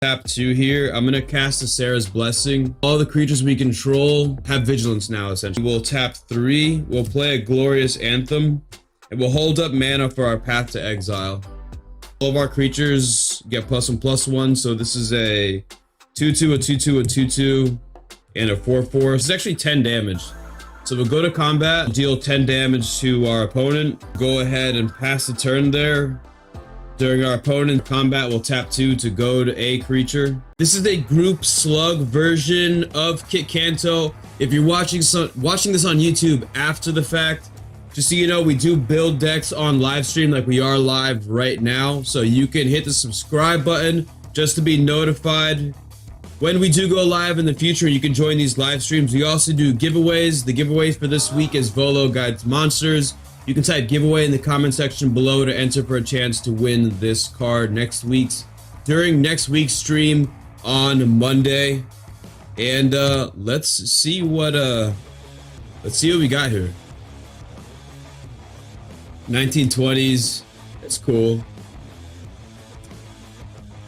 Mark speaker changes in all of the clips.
Speaker 1: Tap 2 here. I'm gonna cast a Sarah's Blessing. All the creatures we control have vigilance now, essentially. We'll tap 3. We'll play a Glorious Anthem. And we'll hold up mana for our Path to Exile. All of our creatures get +1/+1, so this is a 2/2, a 2/2, a 2/2, and a 4/4. This is actually 10 damage. So we'll go to combat, deal 10 damage to our opponent. Go ahead and pass the turn there. During our opponent combat, we'll tap 2 to go to a creature. This is a group slug version of Kitt Kanto. If you're watching this on YouTube after the fact, just so you know, we do build decks on live stream like we are live right now. So you can hit the subscribe button just to be notified when we do go live in the future. You can join these live streams. We also do giveaways. The giveaway for this week is Volo Guides Monsters. You can type giveaway in the comment section below to enter for a chance to win this card during next week's stream on Monday. And let's see what we got here. 1920s. That's cool.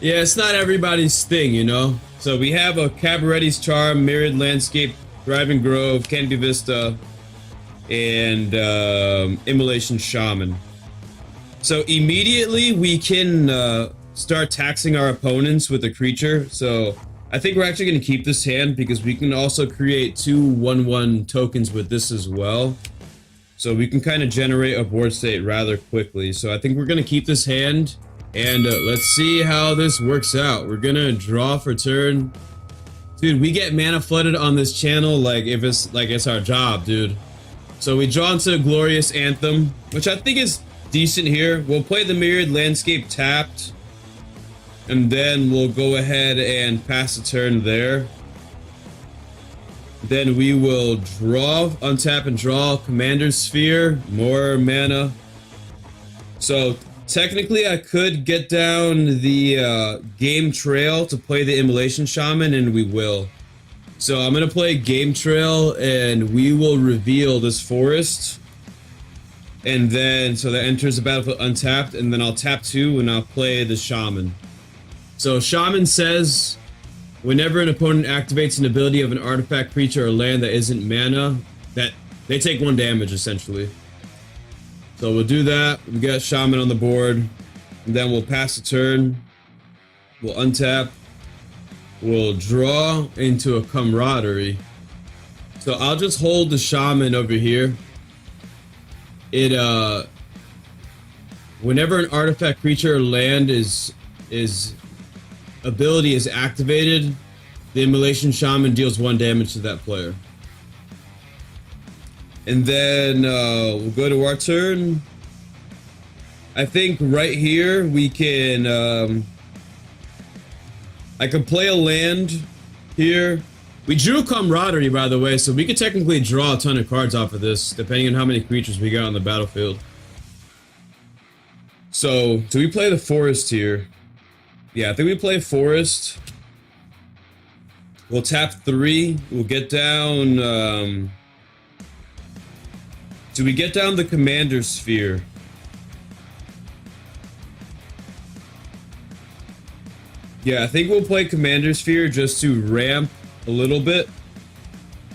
Speaker 1: Yeah, it's not everybody's thing, you know. So we have a Cabaretti's Charm, Mirrored Landscape, Thriving Grove, Canopy Vista, and Immolation Shaman. So immediately we can start taxing our opponents with a creature. So I think we're actually going to keep this hand because we can also create 2 1/1 tokens with this as well. So we can kind of generate a board state rather quickly. So I think we're going to keep this hand and let's see how this works out. We're going to draw for turn. Dude, we get mana flooded on this channel like if it's our job, dude. So we draw into Glorious Anthem, which I think is decent here. We'll play the Mirrored Landscape tapped, and then we'll go ahead and pass the turn there. Then we will draw, untap and draw Commander's Sphere, more mana. So technically I could get down the Game Trail to play the Immolation Shaman, and we will. So I'm going to play Game Trail, and we will reveal this forest. And then, so that enters the battlefield untapped, and then I'll tap 2 and I'll play the Shaman. So Shaman says, whenever an opponent activates an ability of an artifact, creature, or land that isn't mana, that they take 1 damage, essentially. So we'll do that. We got Shaman on the board, and then we'll pass the turn. We'll untap. We'll draw into a Camaraderie. So I'll just hold the Shaman over here. Whenever an artifact, creature, or land ability is activated, the Immolation Shaman deals 1 damage to that player. And then we'll go to our turn. I think right here we can I could play a land here. We drew Camaraderie, by the way, so we could technically draw a ton of cards off of this, depending on how many creatures we got on the battlefield. So, do we play the Forest here? Yeah, I think we play Forest. We'll tap 3. We'll get down... do we get down the Commander's Sphere? Yeah, I think we'll play Commander's Sphere just to ramp a little bit.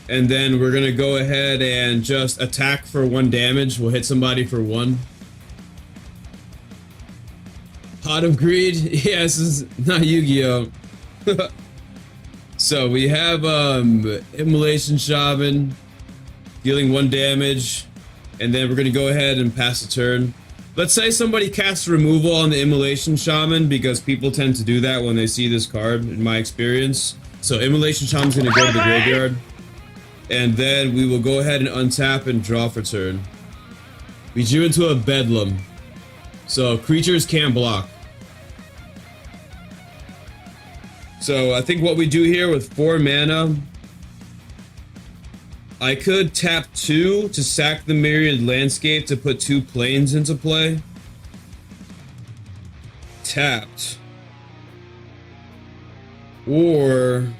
Speaker 1: And then we're gonna go ahead and just attack for 1 damage. We'll hit somebody for 1. Pot of Greed? Yeah, this is not Yu-Gi-Oh! So we have Immolation Shaman dealing 1 damage. And then we're gonna go ahead and pass the turn. Let's say somebody casts removal on the Immolation Shaman, because people tend to do that when they see this card, in my experience. So Immolation Shaman's gonna go to the graveyard. And then we will go ahead and untap and draw for turn. We drew into a Bedlam. So creatures can't block. So I think what we do here with 4 mana, I could tap 2 to sack the Mirrored Landscape to put 2 planes into play. Tapped. Or...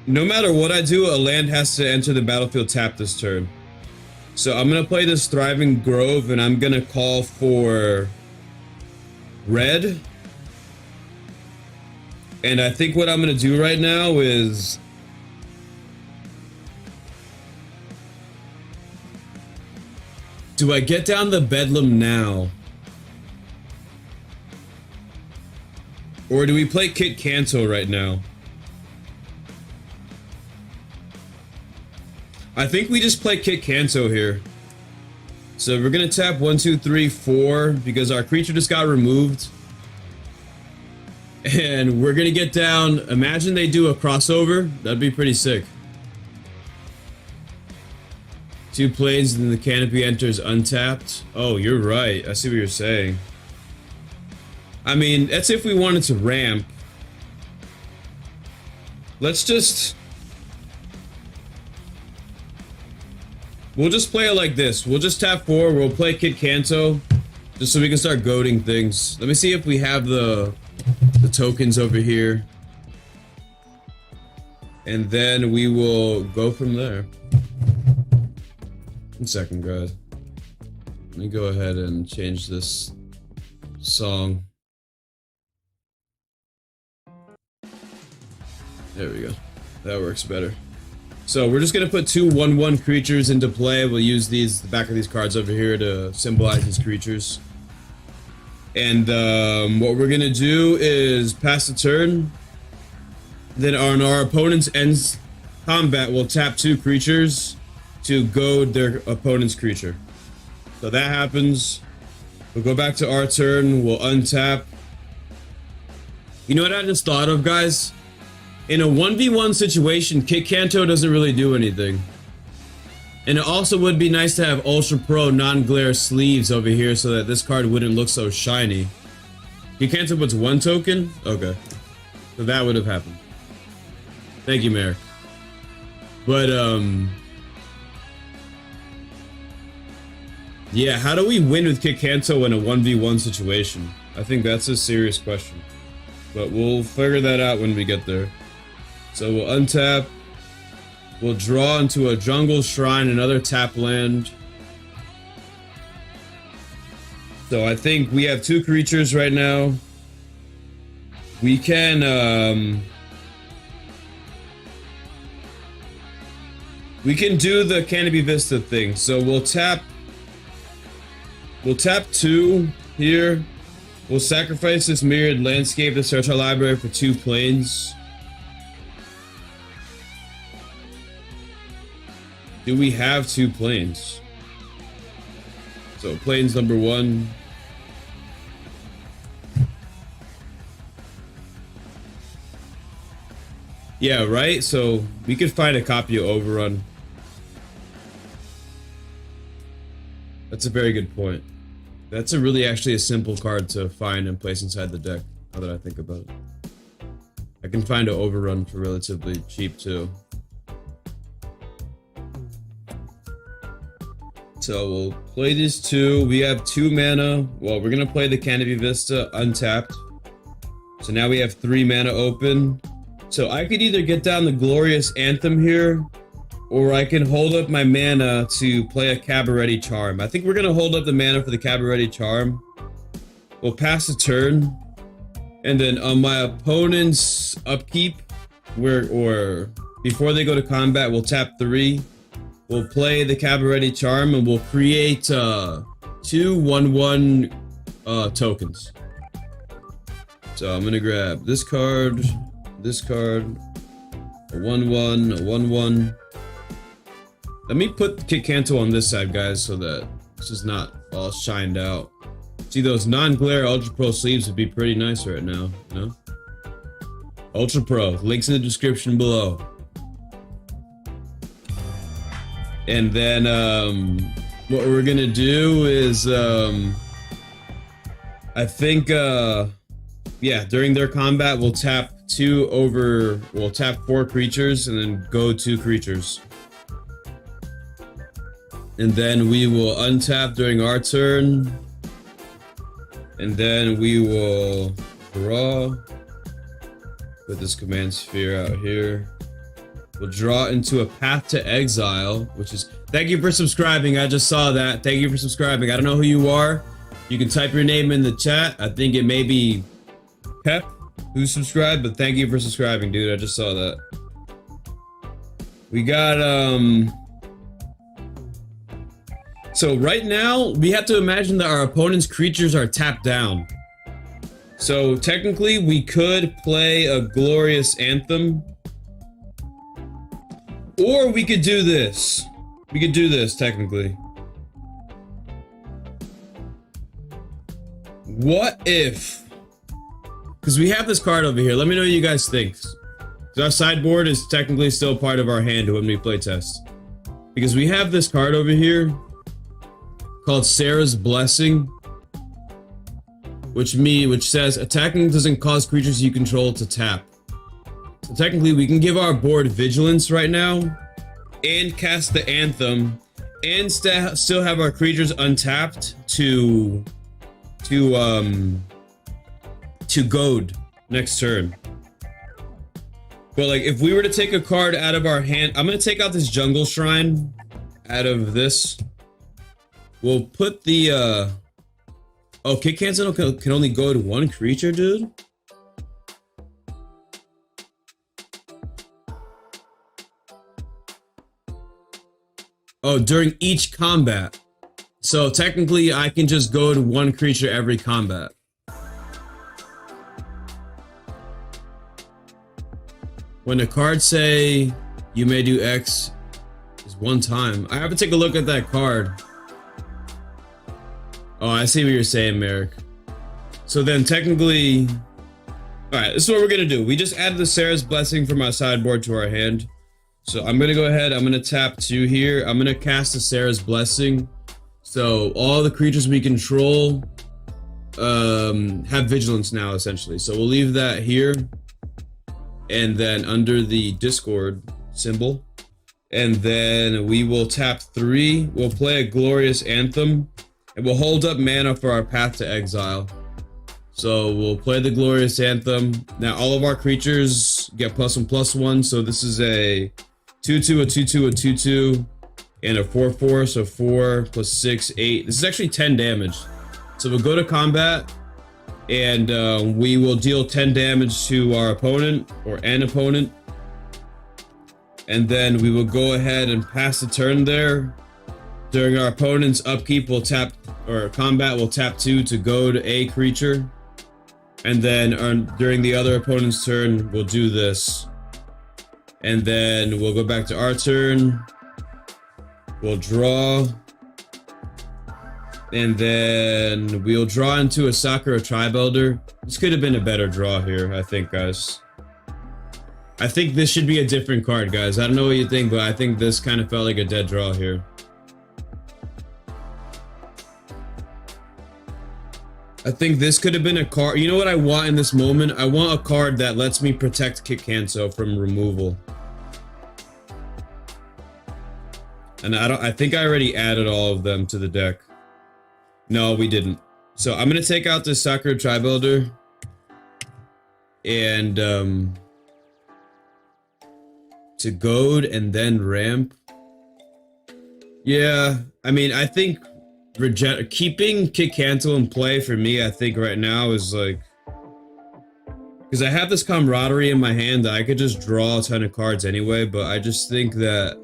Speaker 1: no matter what I do, a land has to enter the battlefield tapped this turn. So I'm going to play this Thriving Grove, and I'm going to call for red. And I think what I'm gonna do right now is... do I get down the Bedlam now? Or do we play Kitt Kanto right now? I think we just play Kitt Kanto here. So we're gonna tap 1, 2, 3, 4 because our creature just got removed. And we're gonna get down, imagine they do a crossover, that'd be pretty sick. 2 planes and then the canopy enters untapped. Oh, you're right, I see what you're saying. I mean, that's if we wanted to ramp. Let's just... we'll just play it like this. We'll just tap 4, we'll play Kitt Kanto, just so we can start goading things. Let me see if we have the tokens over here. And then we will go from there. 1 second, guys. Let me go ahead and change this song. There we go. That works better. So we're just gonna put 2 1/1 creatures into play. We'll use these, the back of these cards over here to symbolize these creatures. And what we're gonna do is pass the turn. Then on our opponent's ends combat, we'll tap 2 creatures to goad their opponent's creature. So that happens. We'll go back to our turn. We'll untap. You know what I just thought of, guys? In a 1v1 situation, Kitt Kanto doesn't really do anything. And it also would be nice to have Ultra Pro non-glare sleeves over here so that this card wouldn't look so shiny. Kitt Kanto puts 1 token? Okay. So that would have happened. Thank you, Mayor. But, yeah, how do we win with Kitt Kanto in a 1v1 situation? I think that's a serious question. But we'll figure that out when we get there. So we'll untap. We'll draw into a Jungle Shrine, another tap land. So I think we have 2 creatures right now. We can, we can do the Canopy Vista thing. So we'll tap 2 here. We'll sacrifice this Mirrored Landscape to search our library for 2 planes. Do we have 2 planes? So planes number 1. Yeah, right? So we could find a copy of Overrun. That's a very good point. That's a really actually a simple card to find and place inside the deck, now that I think about it. I can find an Overrun for relatively cheap too. So we'll play these 2. We have 2 mana. Well, we're gonna play the Canopy Vista untapped. So now we have 3 mana open. So I could either get down the Glorious Anthem here, or I can hold up my mana to play a Cabaret Charm. I think we're gonna hold up the mana for the Cabaret Charm. We'll pass the turn. And then on my opponent's upkeep, or before they go to combat, we'll tap 3. We'll play the Cabaret Charm and we'll create 2 1/1 tokens. So I'm gonna grab this card, a 1/1, a 1/1. Let me put Kitt Kanto on this side, guys, so that this is not all shined out. See, those non-glare Ultra Pro sleeves would be pretty nice right now, you know? Ultra Pro, links in the description below. And then, what we're gonna do is, I think, yeah, during their combat, we'll tap 4 creatures and then go 2 creatures. And then we will untap during our turn. And then we will draw. Put this command sphere out here. We'll draw into a Path to Exile, which is... Thank you for subscribing, I just saw that. Thank you for subscribing. I don't know who you are. You can type your name in the chat. I think it may be Pep. who subscribed, but thank you for subscribing, dude. I just saw that. We got, so right now, we have to imagine that our opponent's creatures are tapped down. So technically, we could play a Glorious Anthem. Or we could do this. We could do this, technically. What if... Because we have this card over here. Let me know what you guys think. Our sideboard is technically still part of our hand when we play test. Because we have this card over here called Sarah's Blessing, which says attacking doesn't cause creatures you control to tap. So technically we can give our board Vigilance right now and cast the Anthem and still have our creatures untapped to goad next turn. But like if we were to take a card out of our hand, I'm gonna take out this Jungle Shrine out of this. We'll put the oh, Kitt Kanto can only goad one creature, dude? Oh, during each combat. So technically I can just goad one creature every combat. When the cards say you may do X is one time. I have to take a look at that card. Oh, I see what you're saying, Merrick. So then technically... Alright, this is what we're gonna do. We just added the Sarah's Blessing from our sideboard to our hand. So I'm gonna go ahead, I'm gonna tap 2 here. I'm gonna cast the Sarah's Blessing. So all the creatures we control have Vigilance now, essentially. So we'll leave that here. And then under the Discord symbol. And then we will tap 3. We'll play a Glorious Anthem. And we'll hold up mana for our Path to Exile. So we'll play the Glorious Anthem. Now all of our creatures get +1/+1. So this is a 2/2, a 2/2, a 2/2, and a 4/4. So 4 + 6, 8. This is actually 10 damage. So we'll go to combat. And we will deal 10 damage to our opponent or an opponent. And then we will go ahead and pass the turn there. During our opponent's upkeep, we'll tap, or combat, we'll tap 2 to goad a creature. And then during the other opponent's turn, we'll do this. And then we'll go back to our turn. We'll draw. And then we'll draw into a Sakura Tribe Elder. This could have been a better draw here, I think, guys. I think this should be a different card, guys. I don't know what you think, but I think this kind of felt like a dead draw here. I think this could have been a card. You know what I want in this moment? I want a card that lets me protect Kitt Kanto from removal. And I think I already added all of them to the deck. No, we didn't. So I'm gonna take out this Sakura Tribe Elder. And to goad and then ramp. Yeah, I mean, I think keeping Kitt Kanto in play for me, I think right now is like, because I have this camaraderie in my hand that I could just draw a ton of cards anyway, but I just think that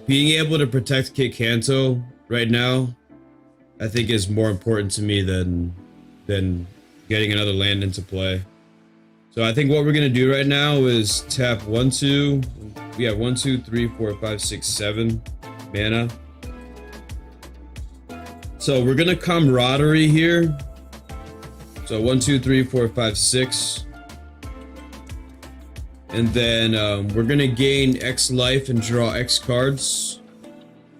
Speaker 1: being able to protect Kitt Kanto right now, I think is more important to me than getting another land into play. So I think what we're gonna do right now is tap 1, 2. We have 1, 2, 3, 4, 5, 6, 7 mana. So we're gonna camaraderie here. So 1, 2, 3, 4, 5, 6. And then we're gonna gain X life and draw X cards.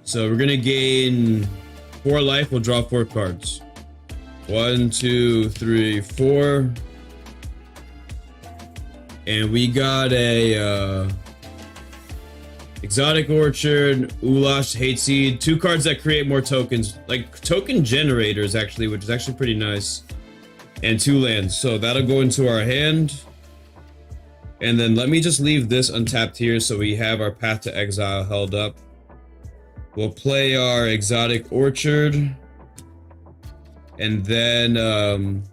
Speaker 1: So we're gonna gain 4 life, we'll draw 4 cards. 1, 2, 3, 4. And we got a Exotic Orchard, Ulash, Hate Seed, 2 cards that create more tokens, like token generators actually, which is actually pretty nice. And 2 lands, so that'll go into our hand. And then let me just leave this untapped here so we have our Path to Exile held up. We'll play our Exotic Orchard. And then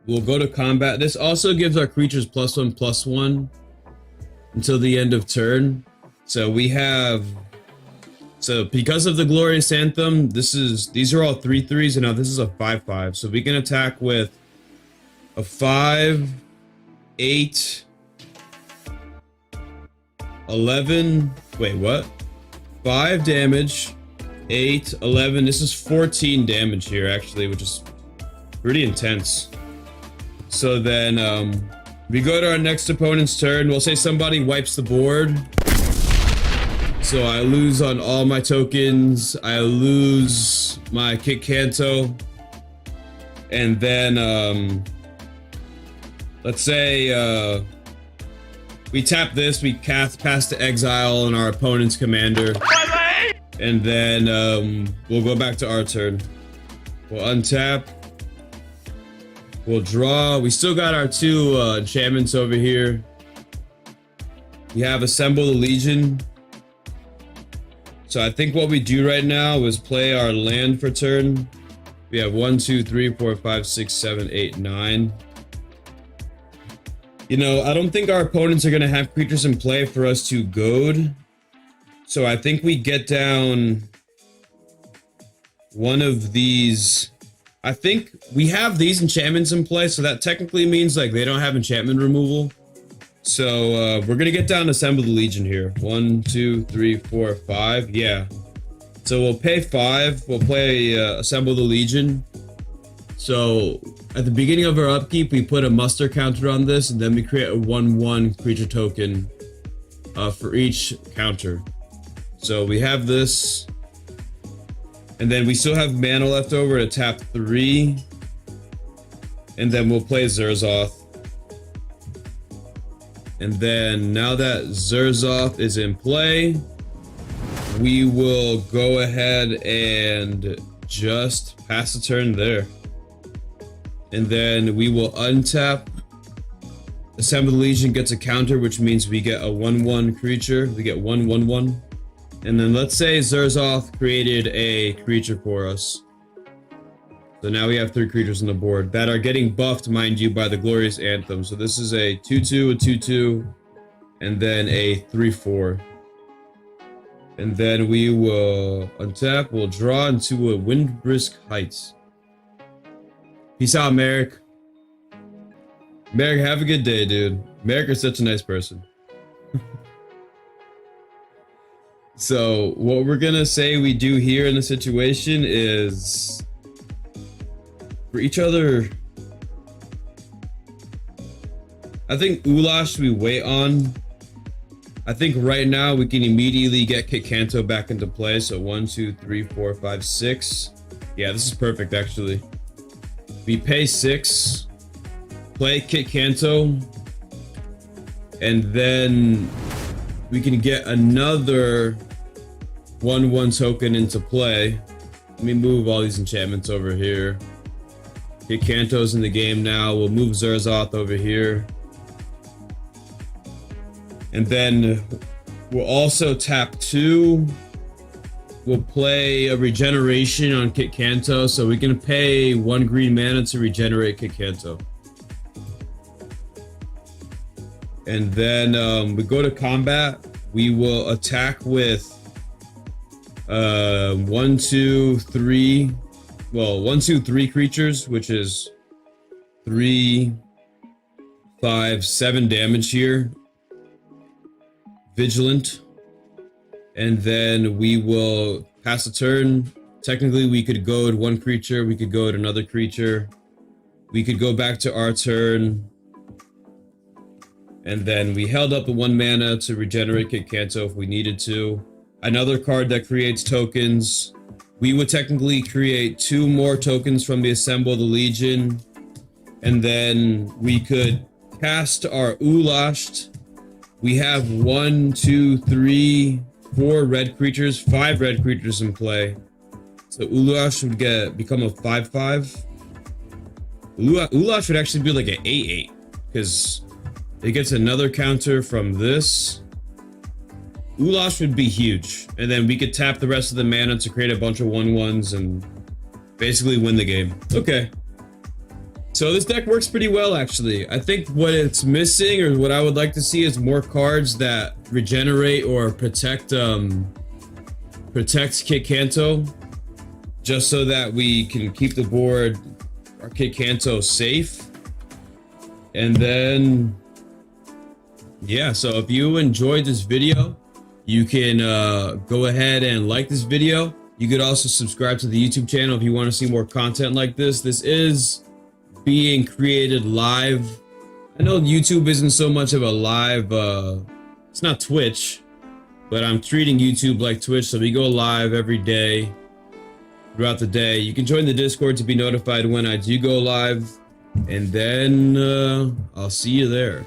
Speaker 1: we'll go to combat. This also gives our creatures +1/+1 until the end of turn. So we have, so because of the Glorious Anthem, these are all 3/3s, and now this is a 5/5. So we can attack with a 5, 8, 11. Wait, what? 5 damage, 8, 11. This is 14 damage here, actually, which is pretty intense. So then we go to our next opponent's turn. We'll say somebody wipes the board. So I lose on all my tokens. I lose my Kitt Kanto. And then let's say we tap this, we pass to exile on our opponent's commander. And then we'll go back to our turn. We'll untap. We'll draw. We still got our 2 enchantments over here. We have Assemble the Legion. So I think what we do right now is play our land for turn. We have 1, 2, 3, 4, 5, 6, 7, 8, 9. You know, I don't think our opponents are going to have creatures in play for us to goad. So I think we get down one of these. I think we have these enchantments in play, so that technically means like they don't have enchantment removal. So we're going to get down Assemble the Legion here. 1, 2, 3, 4, 5. Yeah. So we'll pay 5. We'll play Assemble the Legion. So at the beginning of our upkeep, we put a muster counter on this, and then we create a 1/1 creature token for each counter. So we have this, and then we still have mana left over to tap 3, and then we'll play Zerzoth. And then now that Zerzoth is in play, we will go ahead and just pass the turn there. And then we will untap. Assemble the Legion gets a counter, which means we get a 1/1 creature. We get 1/1/1. And then let's say Zerzoth created a creature for us. So now we have 3 creatures on the board that are getting buffed, mind you, by the Glorious Anthem. So this is a 2/2, a 2/2, and then a 3/4. And then we will untap, we'll draw into a Windbrisk Heights. Peace out, Merrick. Merrick, have a good day, dude. Merrick is such a nice person. So what we're gonna say we do here in the situation is for each other. I think Ulash we wait on. I think right now we can immediately get Kitt Kanto back into play. So 1, 2, 3, 4, 5, 6. Yeah, this is perfect actually. We pay 6, play Kitt Kanto, and then we can get another 1/1 token into play. Let me move all these enchantments over here. Kitt Kanto's in the game now. We'll move Zerzoth over here. And then we'll also tap 2. We'll play a regeneration on Kitt Kanto, so we can pay 1 green mana to regenerate Kitt Kanto. And then we go to combat. We will attack with 1, 2, 3. Well, 1, 2, 3 creatures, which is 3, 5, 7 damage here. Vigilant. And then we will pass a turn. Technically, we could goad 1 creature. We could goad another creature. We could go back to our turn. And then we held up the 1 mana to regenerate Kitt Kanto if we needed to. Another card that creates tokens. We would technically create 2 more tokens from the Assemble the Legion. And then we could cast our Ulashed. We have 1, 2, 3, 4 red creatures, 5 red creatures in play. So Ulash would become a 5/5. Ulash would actually be like an 8/8 because it gets another counter from this. Ulash would be huge, and then we could tap the rest of the mana to create a bunch of 1/1s and basically win the game. Okay. So this deck works pretty well, actually. I think what it's missing, or what I would like to see, is more cards that regenerate or protect Kitt Kanto, just so that we can keep the board, our Kitt Kanto, safe. And then, yeah, so if you enjoyed this video, you can go ahead and like this video. You could also subscribe to the YouTube channel if you want to see more content like this. This is being created live. I know YouTube isn't so much of a live, it's not Twitch, but I'm treating YouTube like Twitch, so we go live every day, throughout the day. You can join the Discord to be notified when I do go live, and then I'll see you there.